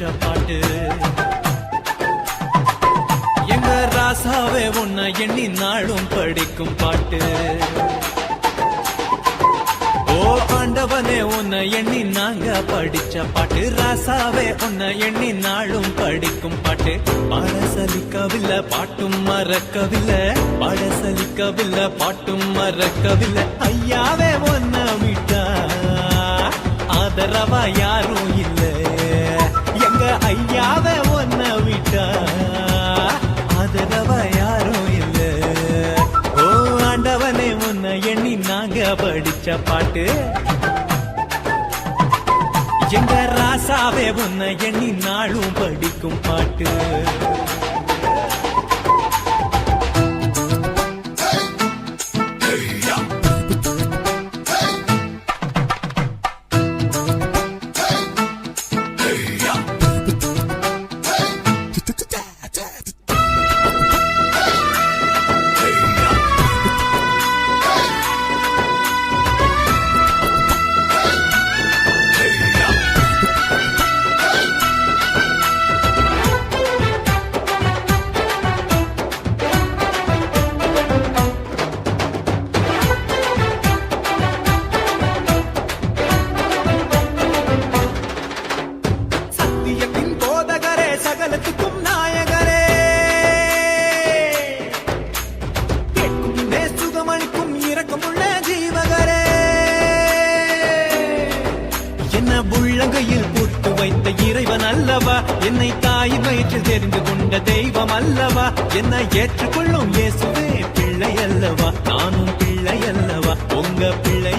படிச்ச பாட்டு. எங்க ராசாவே உன்னை எண்ணி நாளும் படிக்கும் பாட்டு. ஓ ஆண்டவனே உன்னை எண்ணி நாங்க படிச்ச பாட்டு. ராசாவே உன்னை எண்ணி நாளும் படிக்கும் பாட்டு. பாட சலிக்கவில்லை பாட்டும் மறக்கவில்லை, பாட சலிக்கவில்லை பாட்டும் மறக்கவில்லை. ஐயாவே உன்னை விட்டா ஆதரவா யாரும் இல்ல. எங்க ஐயாவே உன்னை விட்டா ஆதரவா யாரும் இல்ல. ஓ ஆண்டவனே உன்னை எண்ணி நாங்க படிச்ச பாட்டு. எங்க ராசாவே உன்னை எண்ணி நாளும் படிக்கும் பாட்டு. சகலத்துக்கும் நாயகரே, கேட்கும் சுகமளிக்கும் இரக்கமுள்ள ஜீவகரே. என்ன உள்ளங்கையில் போட்டு வைத்த இறைவன் அல்லவா, என்னை தாய் வயிற்றில் தெரிந்து கொண்ட தெய்வம் அல்லவா. என்னை ஏற்றுக்கொள்ளும் இயேசுவே பிள்ளை அல்லவா, நானும் பிள்ளை அல்லவா, உங்க பிள்ளை